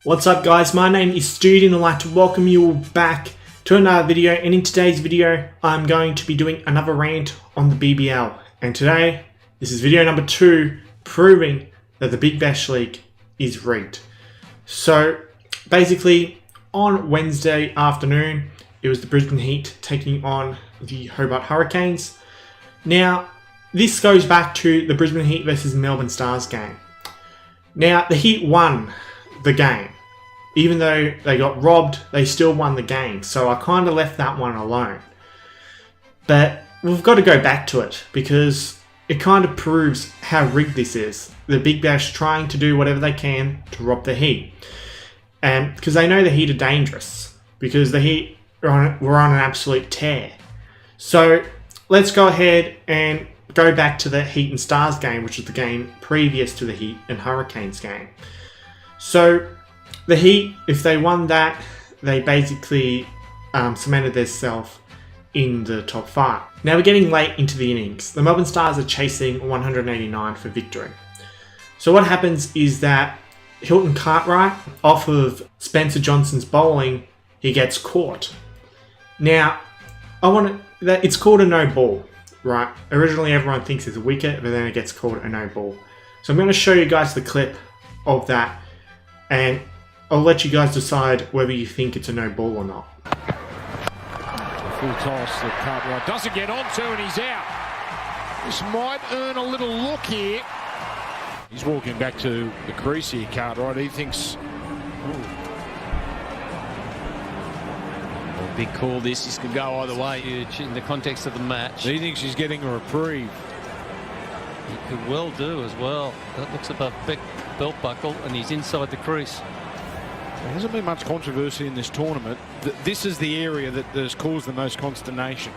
What's up guys, my name is Stoody and I'd like to welcome you all back to another video, and in today's video I'm going to be doing another rant on the BBL, and today this is video number 2 proving that the Big Bash League is rigged. So basically on Wednesday afternoon it was the Brisbane Heat taking on the Hobart Hurricanes. Now this goes back to the Brisbane Heat versus Melbourne Stars game. Now the Heat won the game. Even though they got robbed, they still won the game. So I kind of left that one alone. But we've got to go back to it because it kind of proves how rigged this is. The Big Bash trying to do whatever they can to rob the Heat. And because they know the Heat are dangerous. Because the Heat were on an absolute tear. So let's go ahead and go back to the Heat and Stars game, which is the game previous to the Heat and Hurricanes game. So the Heat, if they won that, they basically cemented themselves in the top 5. Now we're getting late into the innings. The Melbourne Stars are chasing 189 for victory. So what happens is that Hilton Cartwright, off of Spencer Johnson's bowling, he gets caught. Now, it's called a no ball, right? Originally everyone thinks it's a wicket, but then it gets called a no ball. So I'm going to show you guys the clip of that, and I'll let you guys decide whether you think it's a no ball or not. Full toss that Cartwright doesn't get onto and he's out. This might earn a little look here. He's walking back to the crease here, Cartwright. He thinks... Well, big call this. This could go either way in the context of the match. He thinks he's getting a reprieve. He could well do as well. That looks above belt buckle and he's inside the crease. There hasn't been much controversy in this tournament. This is the area that has caused the most consternation.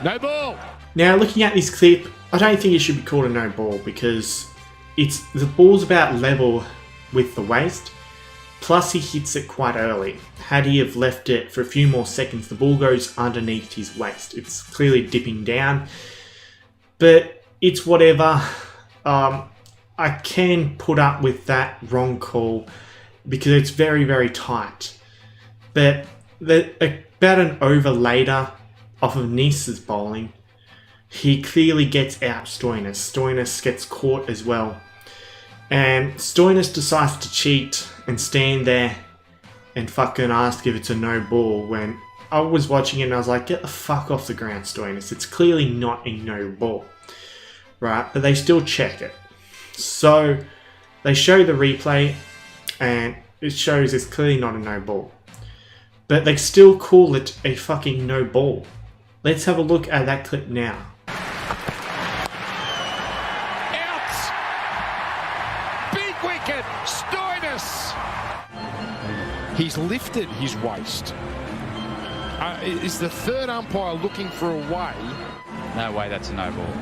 No ball! Now looking at this clip, I don't think it should be called a no ball because the ball's about level with the waist, plus he hits it quite early. Had he have left it for a few more seconds, the ball goes underneath his waist. It's clearly dipping down, but it's whatever. I can put up with that wrong call because it's very, very tight. But about an over later off of Nice's bowling, he clearly gets out Stoinis. Stoinis gets caught as well. And Stoinis decides to cheat and stand there and fucking ask if it's a no ball, when I was watching it and I was like, get the fuck off the ground, Stoinis. It's clearly not a no ball. Right? But they still check it. So they show the replay and it shows it's clearly not a no ball. But they still call it a fucking no ball. Let's have a look at that clip now. Out! Big wicket! Stoinis! He's lifted his waist. Is the third umpire looking for a way? No way that's a no ball.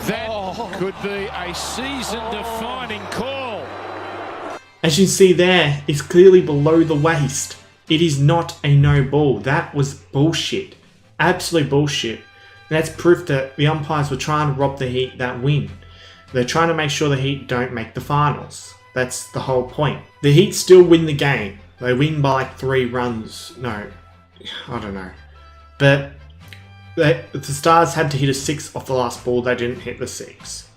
That could be a season-defining call. As you can see there, it's clearly below the waist. It is not a no ball. That was bullshit. Absolute bullshit. That's proof that the umpires were trying to rob the Heat that win. They're trying to make sure the Heat don't make the finals. That's the whole point. The Heat still win the game. They win by like 3 runs. No, I don't know. But the Stars had to hit a 6 off the last ball. They didn't hit the 6.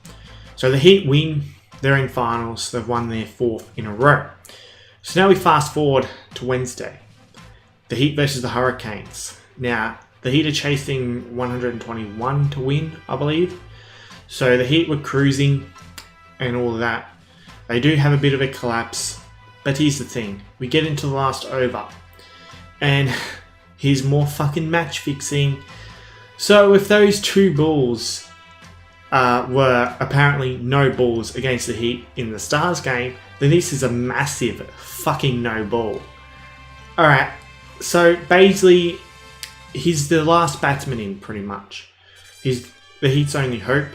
So the Heat win. They're in finals. They've won their 4th in a row. So now we fast forward to Wednesday. The Heat versus the Hurricanes. Now, the Heat are chasing 121 to win, I believe. So the Heat were cruising and all of that. They do have a bit of a collapse. But here's the thing. We get into the last over. And here's more fucking match fixing. So if those 2 balls were apparently no balls against the Heat in the Stars game, then this is a massive fucking no ball. Alright, so basically he's the last batsman in pretty much. He's the Heat's only hope.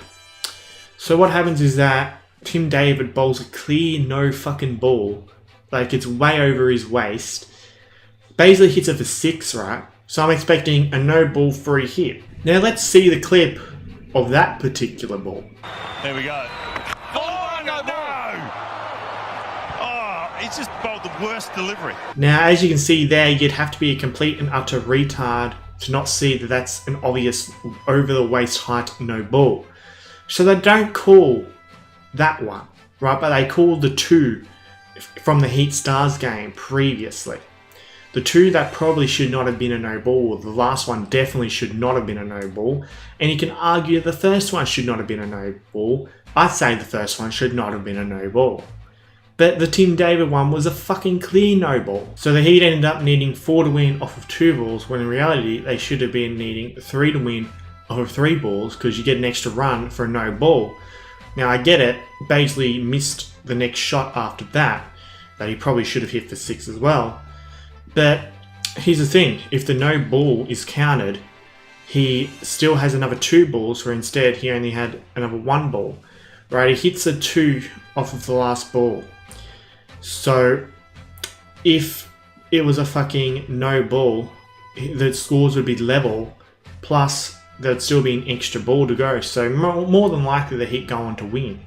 So what happens is that Tim David bowls a clear no fucking ball, like it's way over his waist, basically hits it for 6, right? So I'm expecting a no ball free hit. Now let's see the clip of that particular ball. There we go. Oh, no ball! He's just bowled the worst delivery. Now, as you can see there, you'd have to be a complete and utter retard to not see that that's an obvious over the waist height no ball. So they don't call that one, right? But they call the two from the Heat Stars game previously. The two that probably should not have been a no ball. The last one definitely should not have been a no ball. And you can argue the first one should not have been a no ball. I'd say the first one should not have been a no ball. But the Tim David one was a fucking clear no ball. So the Heat ended up needing 4 to win off of 2 balls, when in reality they should have been needing 3 to win off of 3 balls, because you get an extra run for a no ball. Now I get it, Baisley missed the next shot after that he probably should have hit for 6 as well. But here's the thing, if the no ball is counted, he still has another 2 balls, where instead he only had another 1 ball. Right, he hits a 2 off of the last ball. So if it was a fucking no ball, the scores would be level, plus there'd still be an extra ball to go. So more than likely the Heat go on to win.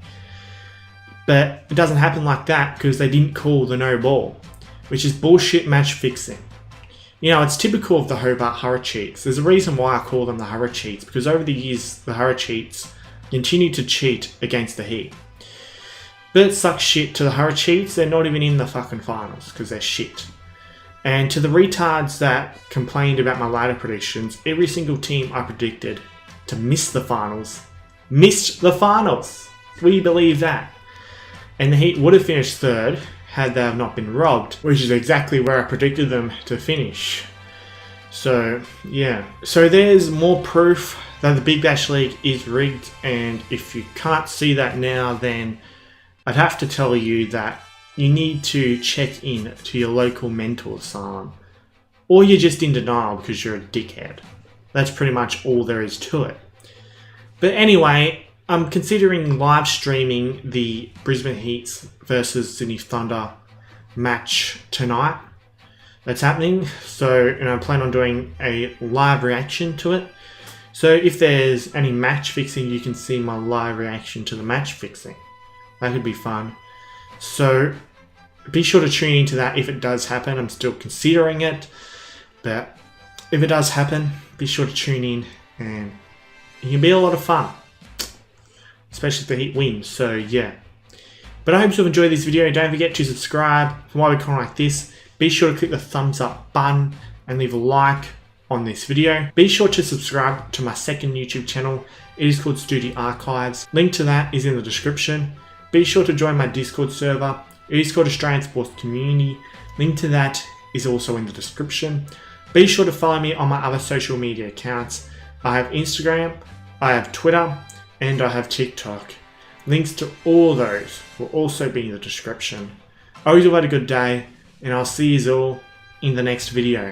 But it doesn't happen like that because they didn't call the no ball, which is bullshit match fixing. You know, it's typical of the Hobart Hurricanes. There's a reason why I call them the Hurricanes, because over the years the Hurricanes continue to cheat against the Heat. But it sucks shit to the Hurricanes, they're not even in the fucking finals because they're shit. And to the retards that complained about my later predictions, every single team I predicted to miss the finals, missed the finals. We believe that. And the Heat would have finished 3rd had they have not been robbed, which is exactly where I predicted them to finish. So, yeah. So there's more proof that the Big Bash League is rigged, and if you can't see that now, then I'd have to tell you that you need to check in to your local mental asylum. Or you're just in denial because you're a dickhead. That's pretty much all there is to it. But anyway, I'm considering live streaming the Brisbane Heat versus Sydney Thunder match tonight. That's happening. So, and I plan on doing a live reaction to it. So if there's any match fixing, you can see my live reaction to the match fixing. That could be fun. So be sure to tune into that if it does happen. I'm still considering it, but if it does happen, be sure to tune in, and it can be a lot of fun, especially if the Heat wins. So yeah. But I hope you've enjoyed this video. Don't forget to subscribe for more content like this. Be sure to click the thumbs up button and leave a like on this video. Be sure to subscribe to my second YouTube channel. It is called Stoody Archives. Link to that is in the description. Be sure to join my Discord server. It is called Australian Sports Community. Link to that is also in the description. Be sure to follow me on my other social media accounts. I have Instagram, I have Twitter, and I have TikTok. Links to all those will also be in the description. I hope you have a good day, and I'll see you all in the next video.